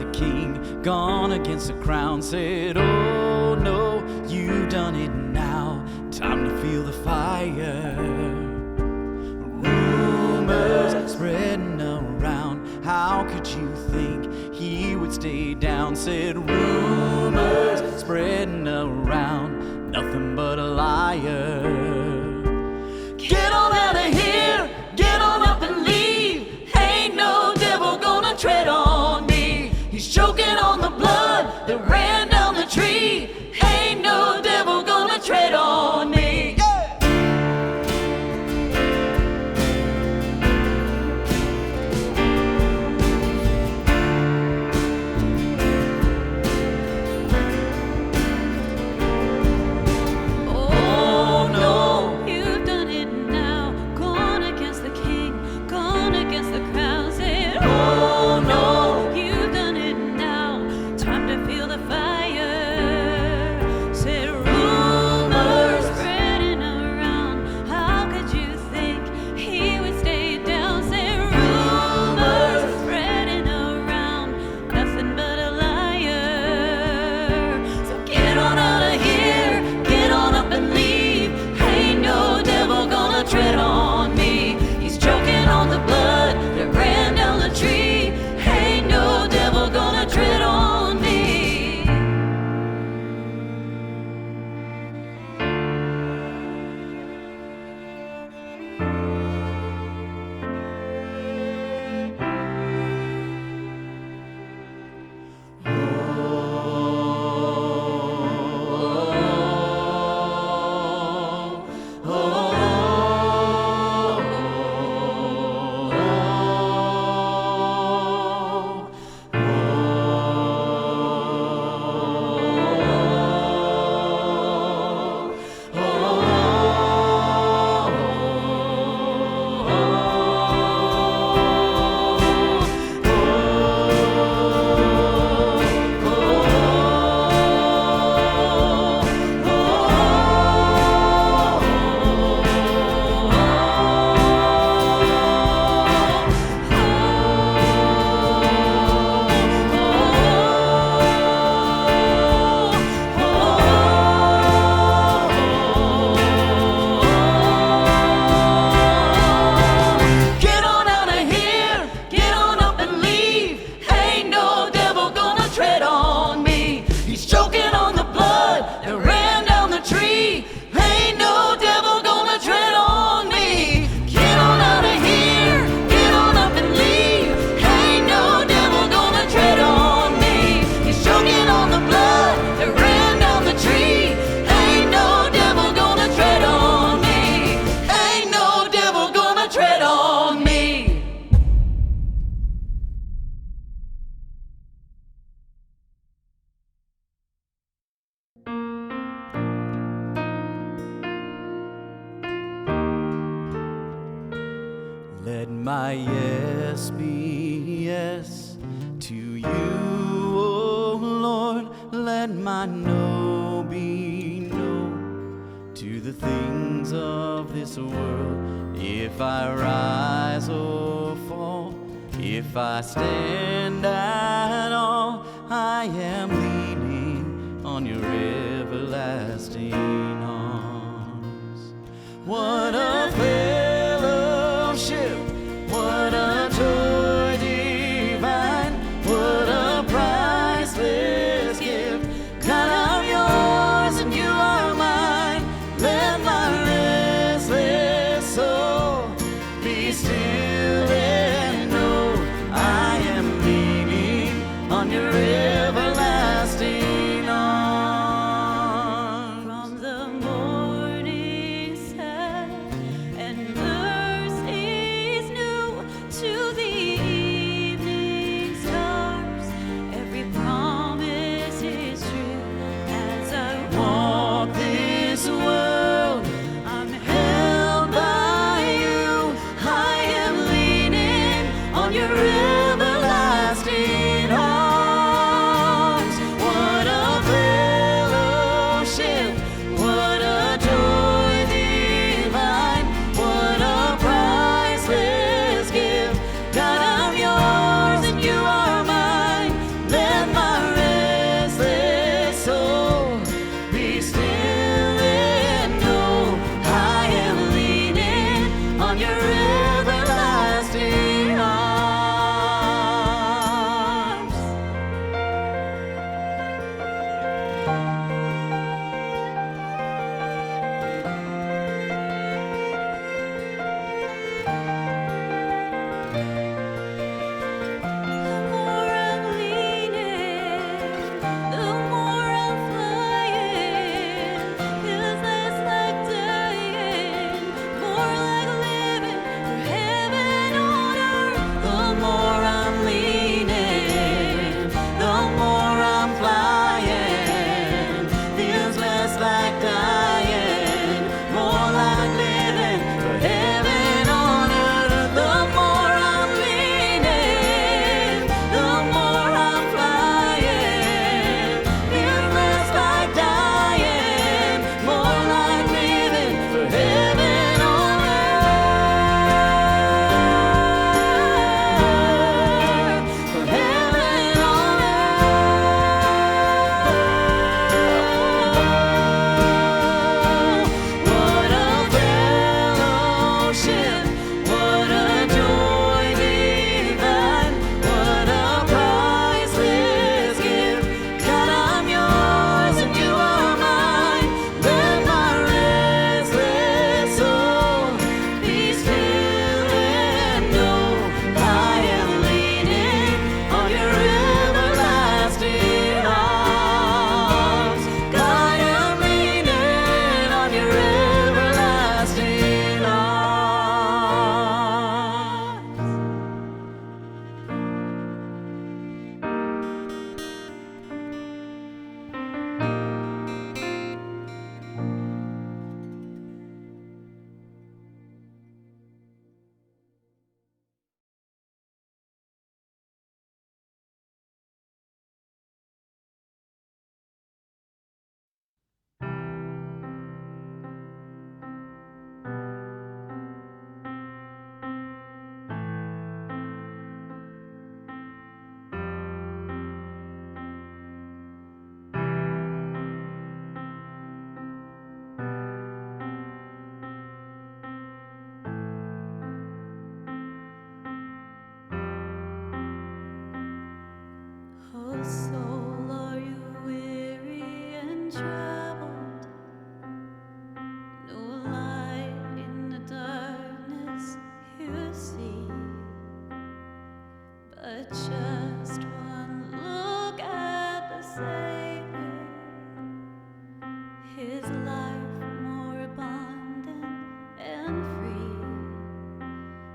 the king, gone against the crown. Said, oh no, you've done it now, time to feel the fire. Rumors spreading around, how could you think he would stay down? Said, rumors spreading around, nothing but a liar. Get on out of here, get on up and leave. Ain't no devil gonna tread on me. He's choking on the blood that ran down the tree. Ain't no devil gonna tread on me. Tread on me. He's choking on the blood that ran down the tree. Ain't no devil gonna tread on me. Let my yes be yes to you, O Lord. Let my no be no to the things of this world. If I rise or fall, if I stand at all, I am leaning on your everlasting arms. What a fellowship, what a joy divine, what a priceless gift. God, I'm yours and you are mine. Let my restless soul be still and know I am leaning on your everlasting arms. From the morning sun and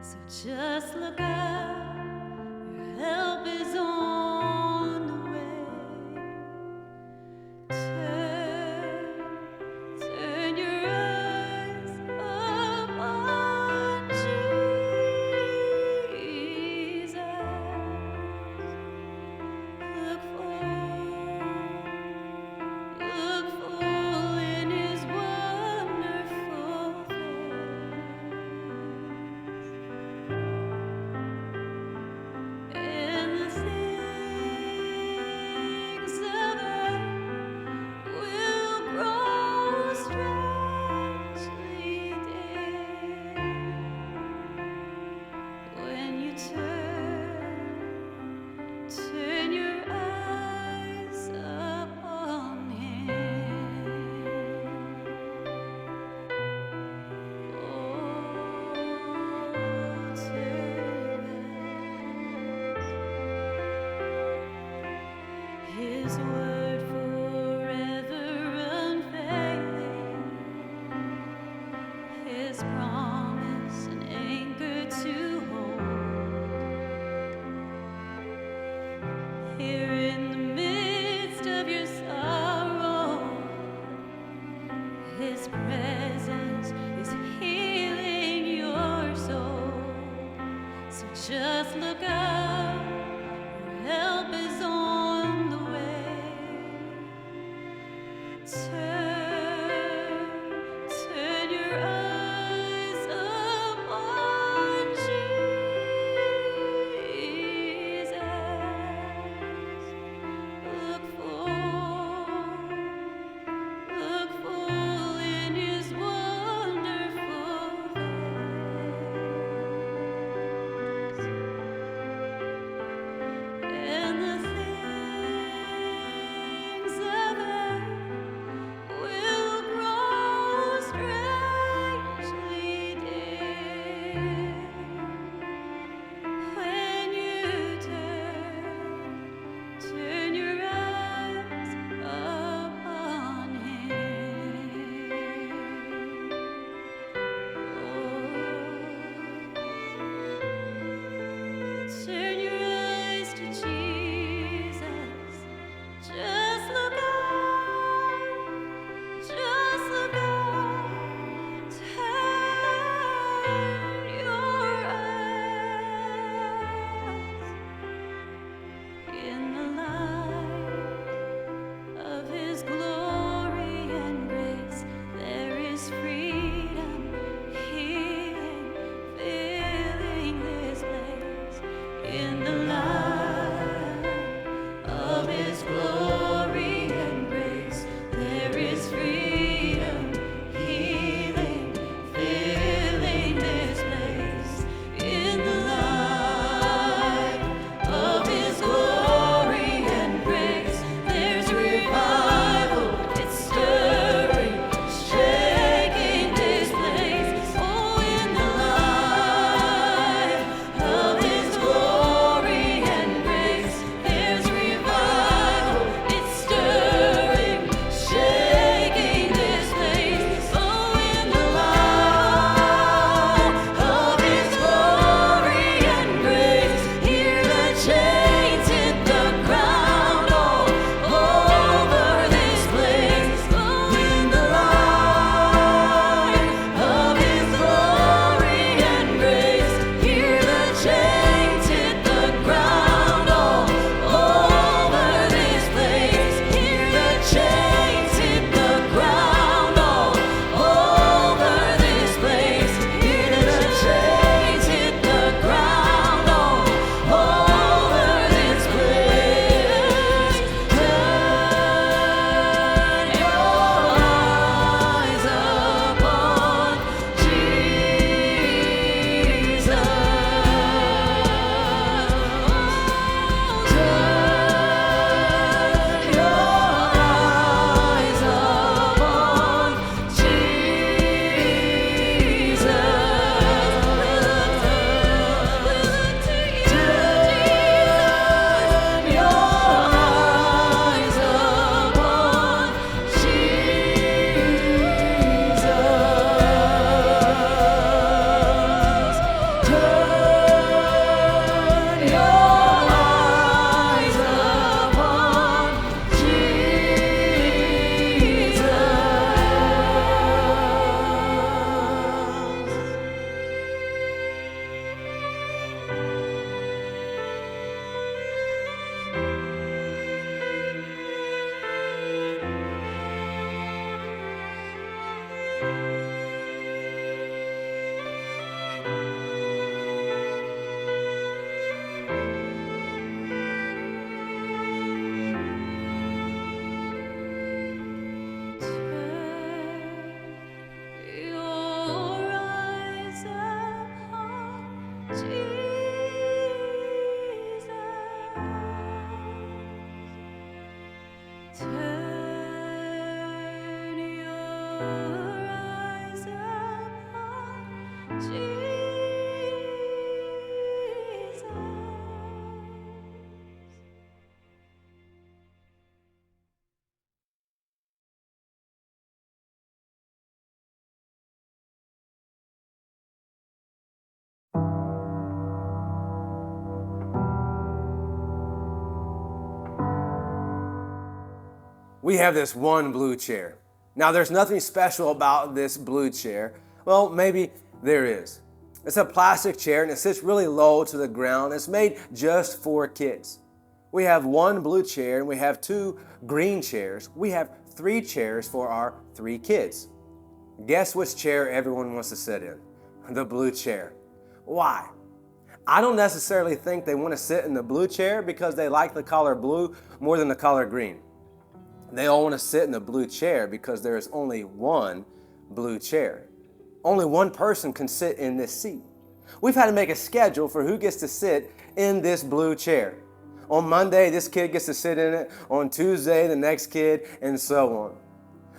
So just look up, your help is on the way. Turn your eyes upon Jesus. Look full in His wonderful face, and the things of earth will grow strangely dim when you turn your eyes upon Him. Oh, His word forever unfailing, His promise an anchor to hold. Here in the midst of your sorrow, His presence is healing your soul. So just look up, your help is on the way. Turn your eyes upon Jesus. Look full in His wonderful face, and the things of earth will grow strangely dim when you turn your eyes upon Him. Turn your eyes to Jesus. Just look up. Just look up. Turn your eyes. In the light of His glory and grace, there is freedom, healing, filling this place. In the light of His glory and grace, there is freedom, healing, filling this place. In the light of His glory and grace, there's revival. It's stirring, shaking this place. Oh, in the light of His glory Turn your eyes upon Jesus. We have this one blue chair. Now, there's nothing special about this blue chair. Well, maybe there is. It's a plastic chair and it sits really low to the ground. It's made just for kids. We have one blue chair and we have two green chairs. We have 3 chairs for our 3 kids. Guess which chair everyone wants to sit in? The blue chair. Why? I don't necessarily think they want to sit in the blue chair because they like the color blue more than the color green. They all want to sit in the blue chair because there is only one blue chair. Only one person can sit in this seat. We've had to make a schedule for who gets to sit in this blue chair. On Monday, this kid gets to sit in it. On Tuesday, the next kid, and so on.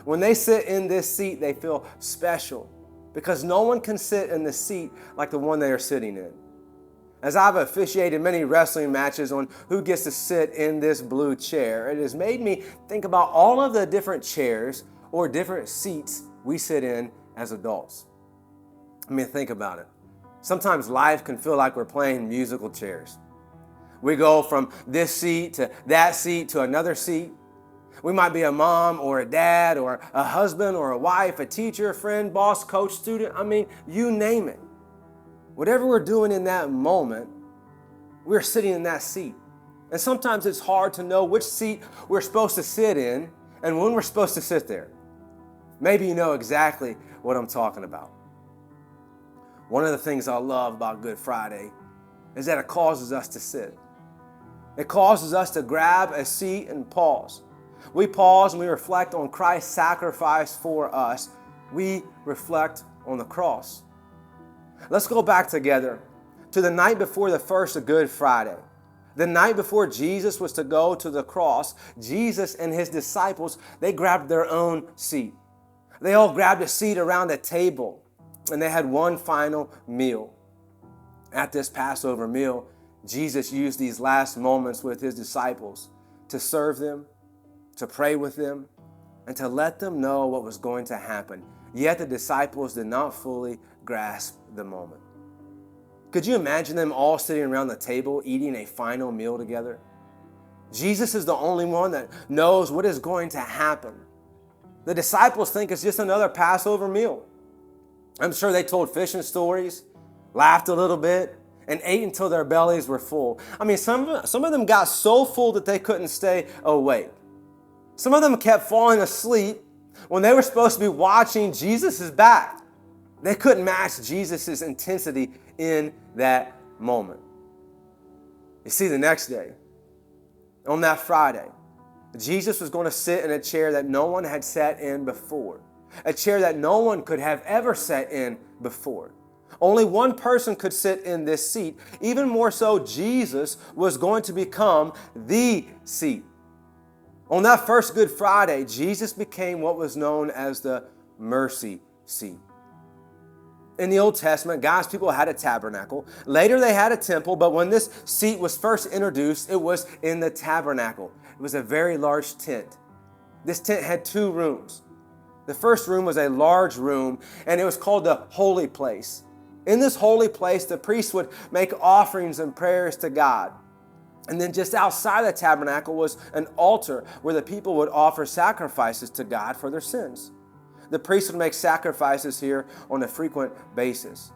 When they sit in this seat, they feel special because no one can sit in the seat like the one they are sitting in. As I've officiated many wrestling matches on who gets to sit in this blue chair, it has made me think about all of the different chairs or different seats we sit in as adults. I mean, think about it. Sometimes life can feel like we're playing musical chairs. We go from this seat to another seat. We might be a mom or a dad or a husband or a wife, a teacher, a friend, boss, coach, student. I mean, you name it. Whatever we're doing in that moment, we're sitting in that seat. And sometimes it's hard to know which seat we're supposed to sit in and when we're supposed to sit there. Maybe you know exactly what I'm talking about. One of the things I love about Good Friday is that it causes us to sit. It causes us to grab a seat and pause. We pause and we reflect on Christ's sacrifice for us. We reflect on the cross. Let's go back together to the night before the first of Good Friday. The night before Jesus was to go to the cross, Jesus and his disciples, they grabbed their own seat. They all grabbed a seat around a table and they had one final meal. At this Passover meal, Jesus used these last moments with his disciples to serve them, to pray with them, and to let them know what was going to happen. Yet the disciples did not fully grasp the moment. Could you imagine them all sitting around the table eating a final meal together? Jesus is the only one that knows what is going to happen. The disciples think it's just another Passover meal. I'm sure they told fishing stories, laughed a little bit, and ate until their bellies were full. I mean, some of them got so full that they couldn't stay awake. Some of them kept falling asleep when they were supposed to be watching Jesus' back. They couldn't match Jesus' intensity in that moment. You see, the next day, on that Friday, Jesus was going to sit in a chair that no one had sat in before, a chair that no one could have ever sat in before. Only one person could sit in this seat. Even more so, Jesus was going to become the seat. On that first Good Friday, Jesus became what was known as the mercy seat. In the Old Testament, God's people had a tabernacle. Later, they had a temple, but when this seat was first introduced, it was in the tabernacle. It was a very large tent. This tent had 2 rooms. The first room was a large room, and it was called the holy place. In this holy place, the priests would make offerings and prayers to God. And then just outside the tabernacle was an altar where the people would offer sacrifices to God for their sins. The priests would make sacrifices here on a frequent basis.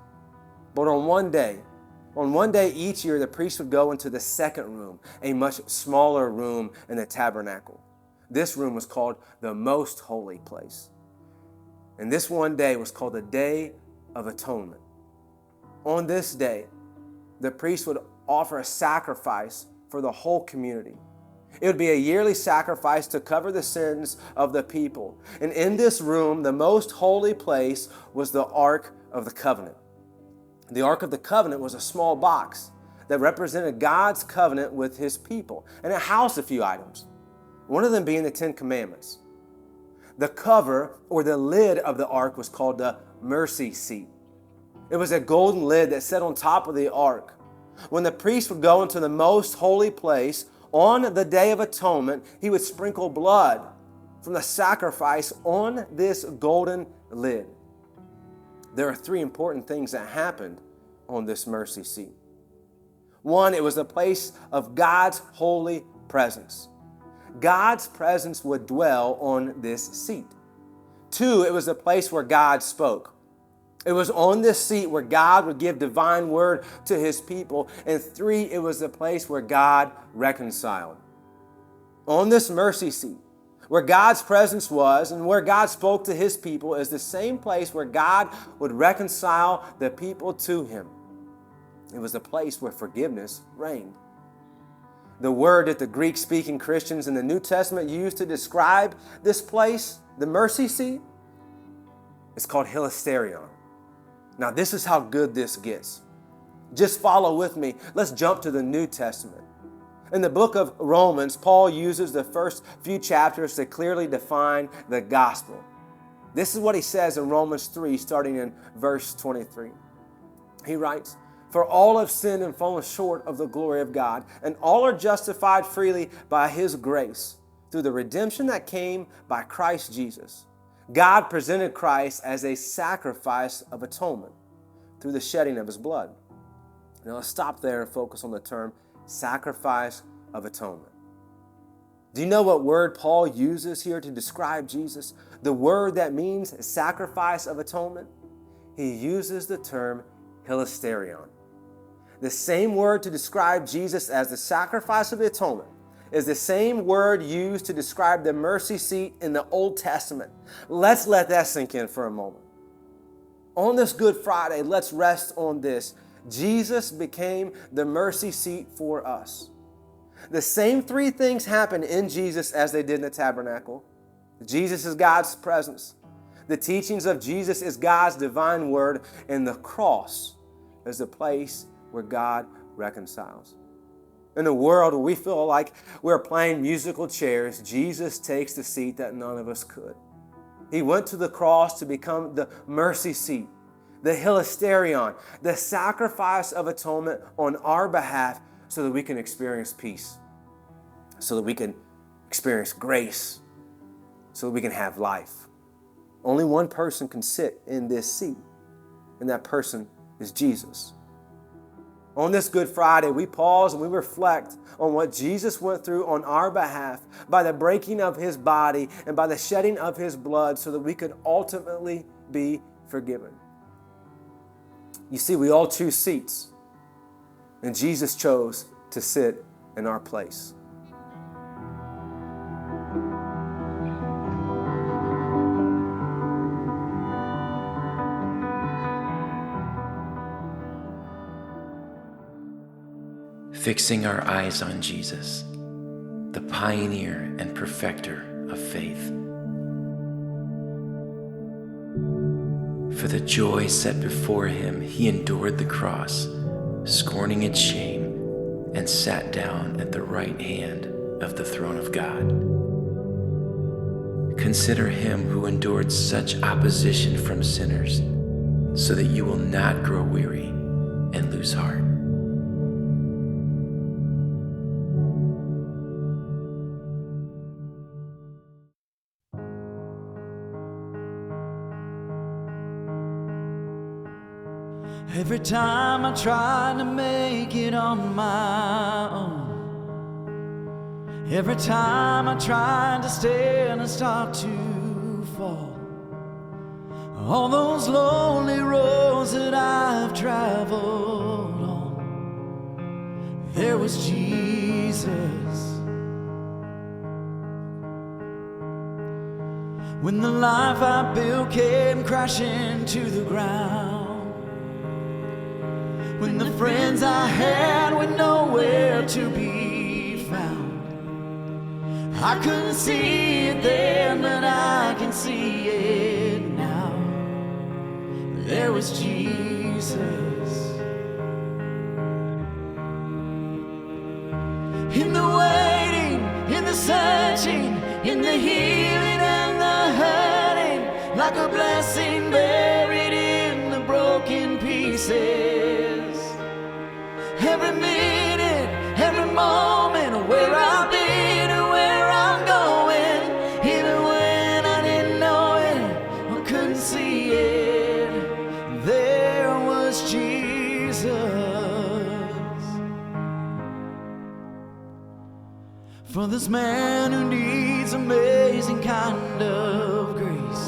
But on one day each year, the priests would go into the second room, a much smaller room in the tabernacle. This room was called the most holy place. And this one day was called the Day of Atonement. On this day, the priest would offer a sacrifice for the whole community. It would be a yearly sacrifice to cover the sins of the people. And in this room, the most holy place, was the Ark of the Covenant. The Ark of the Covenant was a small box that represented God's covenant with his people, and it housed a few items, one of them being the Ten Commandments. The cover or the lid of the ark was called the mercy seat. It was a golden lid that sat on top of the ark. When the priest would go into the most holy place on the Day of Atonement, he would sprinkle blood from the sacrifice on this golden lid. There are three important things that happened on this mercy seat. One, it was a place of God's holy presence. God's presence would dwell on this seat. Two, it was a place where God spoke. It was on this seat where God would give divine word to his people. And three, it was a place where God reconciled. On this mercy seat, where God's presence was and where God spoke to his people, is the same place where God would reconcile the people to him. It was the place where forgiveness reigned. The word that the Greek-speaking Christians in the New Testament used to describe this place, the mercy seat, is called hilasterion. Now, this is how good this gets. Just follow with me. Let's jump to the New Testament. In the book of Romans, Paul uses the first few chapters to clearly define the gospel. This is what he says in Romans 3, starting in verse 23. He writes, "For all have sinned and fallen short of the glory of God, and all are justified freely by his grace, through the redemption that came by Christ Jesus. God presented Christ as a sacrifice of atonement through the shedding of his blood." Now let's stop there and focus on the term sacrifice of atonement. Do you know what word Paul uses here to describe Jesus? The word that means sacrifice of atonement? He uses the term hilasterion. The same word to describe Jesus as the sacrifice of the atonement is the same word used to describe the mercy seat in the Old Testament. Let's let that sink in for a moment. On this Good Friday, let's rest on this. Jesus became the mercy seat for us. The same three things happened in Jesus as they did in the tabernacle. Jesus is God's presence. The teachings of Jesus is God's divine word, and the cross is the place where God reconciles. In a world where we feel like we're playing musical chairs, Jesus takes the seat that none of us could. He went to the cross to become the mercy seat, the hilasterion, the sacrifice of atonement on our behalf so that we can experience peace, so that we can experience grace, so that we can have life. Only one person can sit in this seat, and that person is Jesus. On this Good Friday, we pause and we reflect on what Jesus went through on our behalf by the breaking of his body and by the shedding of his blood so that we could ultimately be forgiven. You see, we all choose seats, and Jesus chose to sit in our place. Fixing our eyes on Jesus, the pioneer and perfecter of faith. For the joy set before him, he endured the cross, scorning its shame, and sat down at the right hand of the throne of God. Consider him who endured such opposition from sinners, so that you will not grow weary and lose heart. Every time I try to make it on my own, every time I try to stand and start to fall, all those lonely roads that I've traveled on, there was Jesus. When the life I built came crashing to the ground, when the friends I had were nowhere to be found, I couldn't see it then, but I can see it now. There was Jesus. In the waiting, in the searching, in the healing and the hurting, like a blessing buried in the broken pieces. Every minute, every moment, where I've been and where I'm going, even when I didn't know it or couldn't see it, there was Jesus. For this man who needs amazing kind of grace,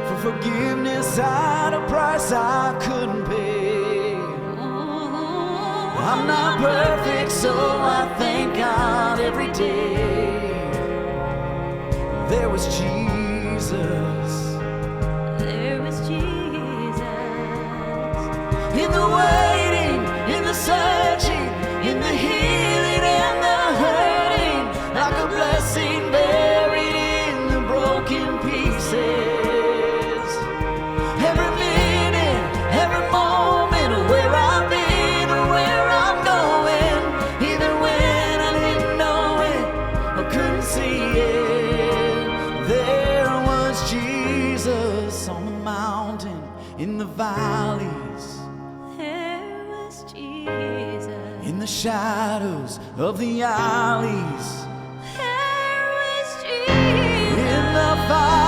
for forgiveness at a price I couldn't pay. I'm not perfect, so I thank God every day. There was Jesus. There was Jesus. In the waiting, in the searching, in the healing and the hurting, like a blessing buried in the broken pieces. Every minute, every moment, where I've been or where I'm going, even when I didn't know it or couldn't see it, there was Jesus on the mountain, in the valleys, There was Jesus. in the shadows of the alleys, There was Jesus. in the fire.